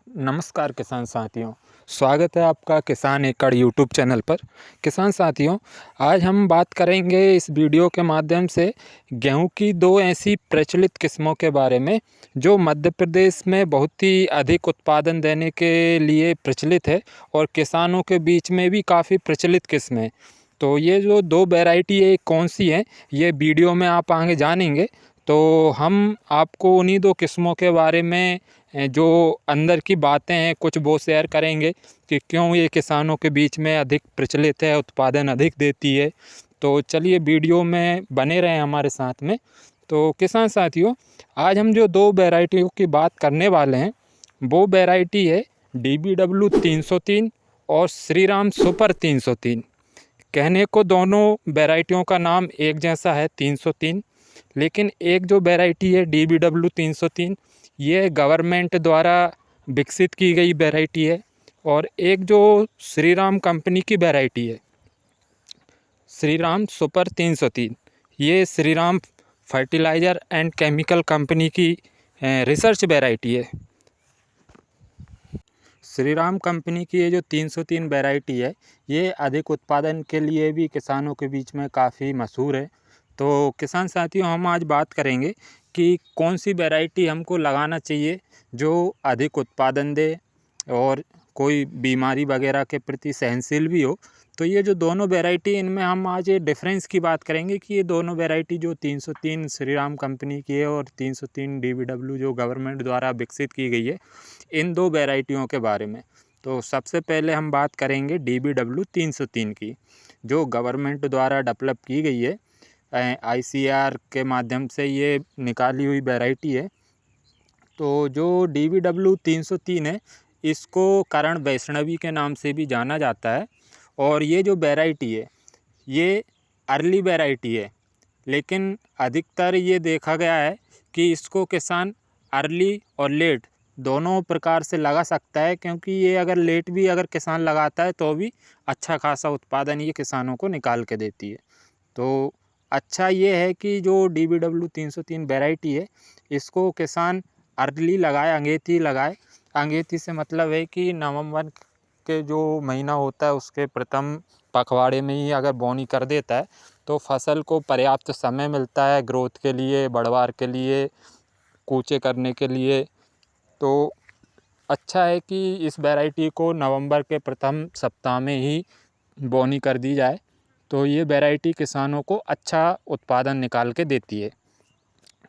नमस्कार किसान साथियों, स्वागत है आपका किसान एकड़ यूट्यूब चैनल पर। किसान साथियों, आज हम बात करेंगे इस वीडियो के माध्यम से गेहूं की दो ऐसी प्रचलित किस्मों के बारे में जो मध्य प्रदेश में बहुत ही अधिक उत्पादन देने के लिए प्रचलित है और किसानों के बीच में भी काफ़ी प्रचलित किस्म है। तो ये जो दो वैरायटी है कौन सी हैं, ये वीडियो में आप आगे जानेंगे। तो हम आपको उन्हीं दो किस्मों के बारे में जो अंदर की बातें हैं कुछ वो शेयर करेंगे कि क्यों ये किसानों के बीच में अधिक प्रचलित है, उत्पादन अधिक देती है। तो चलिए वीडियो में बने रहें हमारे साथ में। तो किसान साथियों, आज हम जो दो वैरायटियों की बात करने वाले हैं वो वैरायटी है DBW 303 और श्रीराम सुपर 303। कहने को दोनों वैरायटियों का नाम एक जैसा है 303, लेकिन एक जो वैरायटी है DBW 303 ये गवर्नमेंट द्वारा विकसित की गई वैरायटी है और एक जो श्रीराम कंपनी की वैरायटी है श्रीराम सुपर 303, ये Shriram fertiliser and chemical company की रिसर्च वैरायटी है। श्रीराम कंपनी की ये जो 303 वैरायटी है ये अधिक उत्पादन के लिए भी किसानों के बीच में काफ़ी मशहूर है। तो किसान साथियों, हम आज बात करेंगे कि कौन सी वैरायटी हमको लगाना चाहिए जो अधिक उत्पादन दे और कोई बीमारी वगैरह के प्रति सहनशील भी हो। तो ये जो दोनों वैरायटी, इनमें हम आज ये डिफरेंस की बात करेंगे कि ये दोनों वैरायटी जो 303 श्रीराम कंपनी की है और 303 DBW जो गवर्नमेंट द्वारा विकसित की गई है, इन दो वैरायटियों के बारे में। तो सबसे पहले हम बात करेंगे DBW 303 की, जो गवर्नमेंट द्वारा डेवलप की गई है। ICAR के माध्यम से ये निकाली हुई वैरायटी है। तो जो DBW 303 है इसको करण वैष्णवी के नाम से भी जाना जाता है और ये जो वैरायटी है ये अर्ली वैरायटी है, लेकिन अधिकतर ये देखा गया है कि इसको किसान अर्ली और लेट दोनों प्रकार से लगा सकता है, क्योंकि ये अगर लेट भी अगर किसान लगाता है तो भी अच्छा खासा उत्पादन ये किसानों को निकाल के देती है। तो अच्छा ये है कि जो DBW 303 वैरायटी है इसको किसान अर्ली लगाए, अंगेती लगाए। अंगेती से मतलब है कि नवंबर के जो महीना होता है उसके प्रथम पखवाड़े में ही अगर बोनी कर देता है तो फसल को पर्याप्त समय मिलता है ग्रोथ के लिए, बढ़वार के लिए, कूचे करने के लिए। तो अच्छा है कि इस वैरायटी को नवंबर के प्रथम सप्ताह में ही बोनी कर दी जाए, तो ये वैरायटी किसानों को अच्छा उत्पादन निकाल के देती है।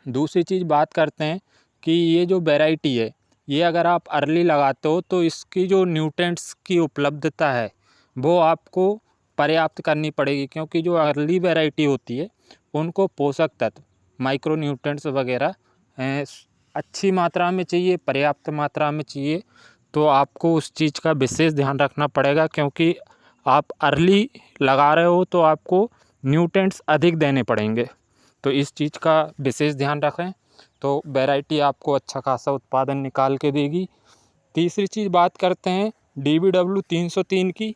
दूसरी चीज़ बात करते हैं कि ये जो वैरायटी है ये अगर आप अर्ली लगाते हो तो इसकी जो न्यूट्रेंट्स की उपलब्धता है वो आपको पर्याप्त करनी पड़ेगी, क्योंकि जो अर्ली वैरायटी होती है उनको पोषक तत्व, माइक्रो न्यूट्रेंट्स वगैरह अच्छी मात्रा में चाहिए, पर्याप्त मात्रा में चाहिए। तो आपको उस चीज़ का विशेष ध्यान रखना पड़ेगा, क्योंकि आप अर्ली लगा रहे हो तो आपको न्यूट्रेंट्स अधिक देने पड़ेंगे। तो इस चीज़ का विशेष ध्यान रखें तो वैरायटी आपको अच्छा खासा उत्पादन निकाल के देगी। तीसरी चीज़ बात करते हैं DBW 303 की।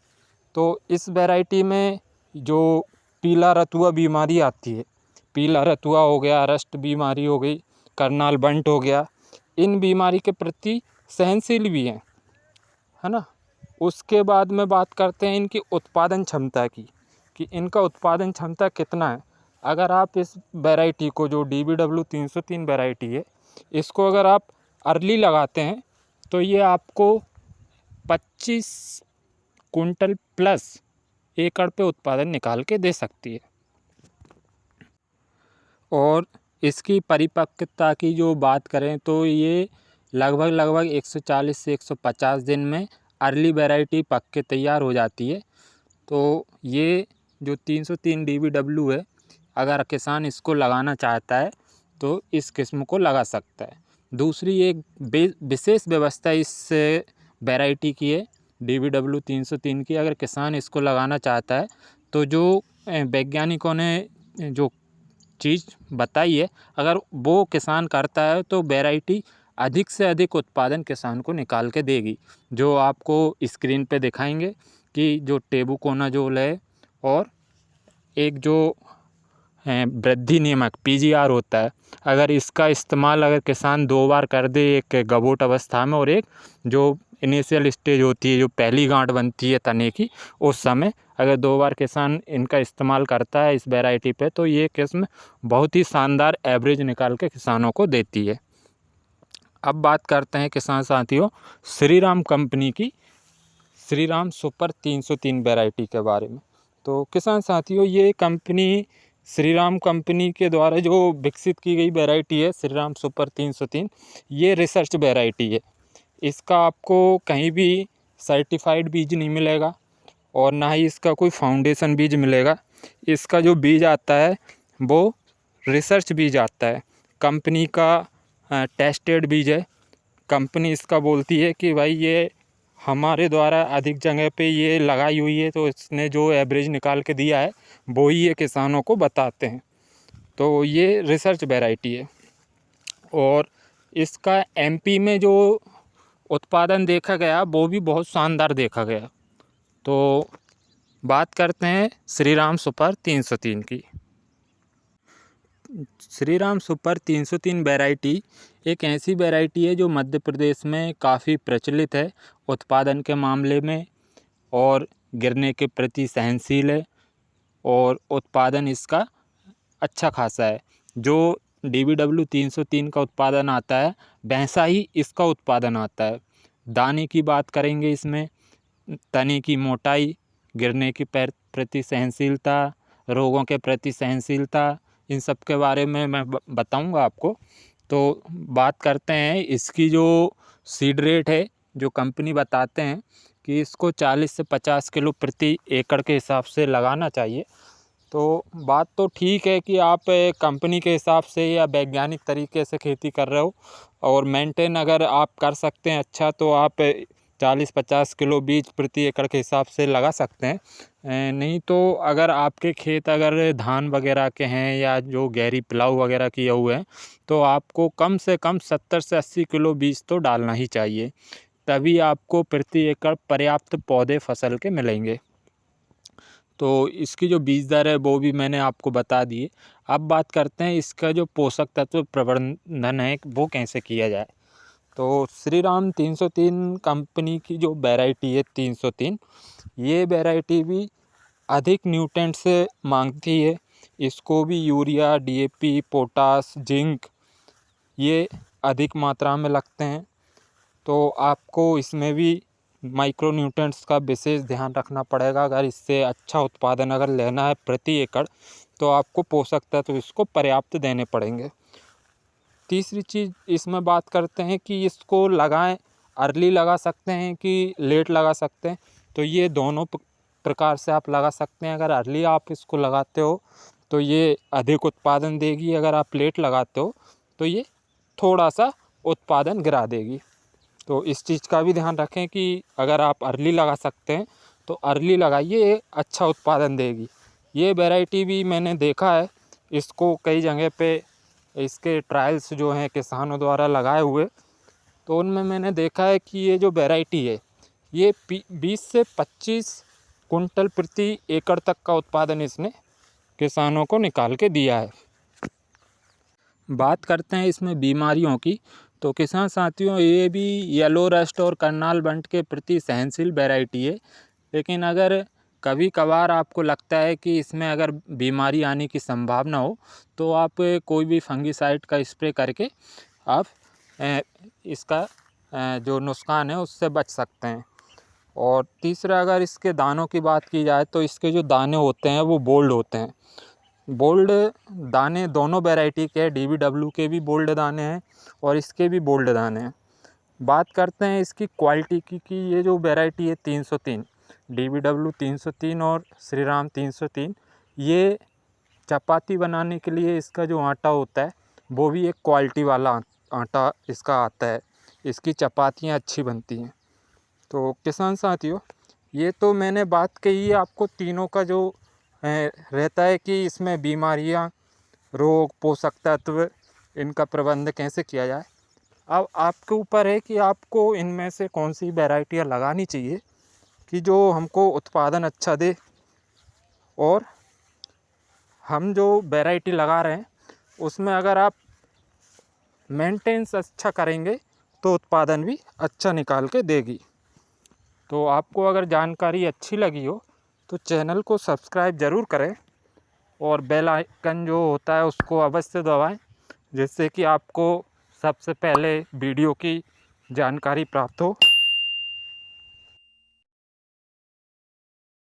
तो इस वैरायटी में जो पीला रतुआ बीमारी आती है, पीला रतुआ हो गया, रस्ट बीमारी हो गई, करनाल बंट हो गया, इन बीमारी के प्रति सहनशील भी हैं, है ना। उसके बाद में बात करते हैं इनकी उत्पादन क्षमता की, कि इनका उत्पादन क्षमता कितना है। अगर आप इस वैरायटी को, जो DBW 303 वैरायटी है, इसको अगर आप अर्ली लगाते हैं तो ये आपको 25 कुंटल प्लस एकड़ पे उत्पादन निकाल के दे सकती है। और इसकी परिपक्वता की जो बात करें तो ये लगभग 140 से 150 दिन में अर्ली वैरायटी पक के तैयार हो जाती है। तो ये जो 303 DBW है, अगर किसान इसको लगाना चाहता है तो इस किस्म को लगा सकता है। दूसरी एक विशेष व्यवस्था इस वैरायटी की है DBW 303 की। अगर किसान इसको लगाना चाहता है तो जो वैज्ञानिकों ने जो चीज़ बताई है, अगर वो किसान करता है तो वैरायटी अधिक से अधिक उत्पादन किसान को निकाल के देगी। जो आपको स्क्रीन पे दिखाएंगे कि जो टेबुकोनाजोल है और एक जो वृद्धि नियमक PGR होता है, अगर इसका इस्तेमाल अगर किसान 2 बार कर दे, एक गबोट अवस्था में और एक जो इनिशियल स्टेज होती है, जो पहली गांठ बनती है तने की, उस समय अगर 2 बार किसान इनका इस्तेमाल करता है इस वैरायटी पे, तो ये किस्म बहुत ही शानदार एवरेज निकाल के किसानों को देती है। अब बात करते हैं किसान साथियों श्रीराम कंपनी की, श्रीराम सुपर 303 वैरायटी के बारे में। तो किसान साथियों, ये कंपनी श्रीराम कंपनी के द्वारा जो विकसित की गई वैरायटी है श्रीराम सुपर 303, ये रिसर्च वैरायटी है। इसका आपको कहीं भी सर्टिफाइड बीज नहीं मिलेगा और ना ही इसका कोई फाउंडेशन बीज मिलेगा। इसका जो बीज आता है वो रिसर्च बीज आता है, कंपनी का टेस्टेड बीज है। कंपनी इसका बोलती है कि भाई ये हमारे द्वारा अधिक जगह पे ये लगाई हुई है, तो इसने जो एवरेज निकाल के दिया है वो ही ये किसानों को बताते हैं। तो ये रिसर्च वैरायटी है और इसका MP में जो उत्पादन देखा गया वो भी बहुत शानदार देखा गया। तो बात करते हैं श्रीराम सुपर 303 की। श्रीराम सुपर 303 वैरायटी एक ऐसी वैरायटी है जो मध्य प्रदेश में काफ़ी प्रचलित है उत्पादन के मामले में, और गिरने के प्रति सहनशील है और उत्पादन इसका अच्छा खासा है। जो DBW 303 का उत्पादन आता है वैसा ही इसका उत्पादन आता है। दाने की बात करेंगे, इसमें तने की मोटाई, गिरने की प्रति सहनशीलता, रोगों के प्रति सहनशीलता, इन सब के बारे में मैं बताऊंगा आपको। तो बात करते हैं इसकी जो सीड रेट है, जो कंपनी बताते हैं कि इसको 40 से 50 किलो प्रति एकड़ के हिसाब से लगाना चाहिए। तो बात तो ठीक है कि आप कंपनी के हिसाब से या वैज्ञानिक तरीके से खेती कर रहे हो और मेंटेन अगर आप कर सकते हैं अच्छा, तो आप 40-50 किलो बीज प्रति एकड़ के हिसाब से लगा सकते हैं। नहीं तो अगर आपके खेत अगर धान वगैरह के हैं या जो गहरी पिलाऊ वगैरह किए हुए हैं, तो आपको कम से कम 70 से 80 किलो बीज तो डालना ही चाहिए, तभी आपको प्रति एकड़ पर्याप्त पौधे फसल के मिलेंगे। तो इसकी जो बीज दर है वो भी मैंने आपको बता दी है। अब बात करते हैं इसका जो पोषक तत्व प्रबंधन है वो कैसे किया जाए। तो श्रीराम 303 कंपनी की जो वैरायटी है 303, ये वैरायटी भी अधिक न्यूट्रेंट्स मांगती है। इसको भी यूरिया, DAP, पोटास, जिंक ये अधिक मात्रा में लगते हैं। तो आपको इसमें भी माइक्रो न्यूट्रेंट्स का विशेष ध्यान रखना पड़ेगा। अगर इससे अच्छा उत्पादन अगर लेना है प्रति एकड़, तो आपको पोषक तत्व इसको पर्याप्त देने पड़ेंगे। तीसरी चीज़ इसमें बात करते हैं कि इसको लगाएं, अर्ली लगा सकते हैं कि लेट लगा सकते हैं। तो ये दोनों प्रकार से आप लगा सकते हैं। अगर अर्ली आप इसको लगाते हो तो ये अधिक उत्पादन देगी, अगर आप लेट लगाते हो तो ये थोड़ा सा उत्पादन गिरा देगी। तो इस चीज़ का भी ध्यान रखें कि अगर आप अर्ली लगा सकते हैं तो अर्ली लगाइए, अच्छा उत्पादन देगी। ये वैरायटी भी मैंने देखा है, इसको कई जगह पे इसके ट्रायल्स जो हैं किसानों द्वारा लगाए हुए, तो उनमें मैंने देखा है कि ये जो वैरायटी है ये 20 से 25 कुंटल प्रति एकड़ तक का उत्पादन इसने किसानों को निकाल के दिया है। बात करते हैं इसमें बीमारियों की, तो किसान साथियों ये भी येलो रस्ट और करनाल बंट के प्रति सहनशील वैरायटी है। लेकिन अगर कभी कभार आपको लगता है कि इसमें अगर बीमारी आने की संभावना हो, तो आप कोई भी फंगिसाइड का स्प्रे करके आप इसका जो नुकसान है उससे बच सकते हैं। और तीसरा, अगर इसके दानों की बात की जाए तो इसके जो दाने होते हैं वो बोल्ड होते हैं। बोल्ड दाने दोनों वैरायटी के, DBW के भी बोल्ड दाने हैं और इसके भी बोल्ड दाने हैं। बात करते हैं इसकी क्वालिटी की कि ये जो वैरायटी है 303, DBW 303 और श्रीराम 303, ये चपाती बनाने के लिए इसका जो आटा होता है वो भी एक क्वालिटी वाला आटा इसका आता है। इसकी चपातियाँ अच्छी बनती हैं। तो किसान साथियों, ये तो मैंने बात कही है आपको तीनों का जो रहता है कि इसमें बीमारियां, रोग, पोषक तत्व, इनका प्रबंध कैसे किया जाए। अब आपके ऊपर है कि आपको इनमें से कौन सी वैरायटियाँ लगानी चाहिए कि जो हमको उत्पादन अच्छा दे और हम जो वैरायटी लगा रहे हैं उसमें अगर आप मेंटेनेंस अच्छा करेंगे तो उत्पादन भी अच्छा निकाल के देगी। तो आपको अगर जानकारी अच्छी लगी हो तो चैनल को सब्सक्राइब ज़रूर करें और बेल आइकन जो होता है उसको अवश्य दबाएं, जिससे कि आपको सबसे पहले वीडियो की जानकारी प्राप्त हो।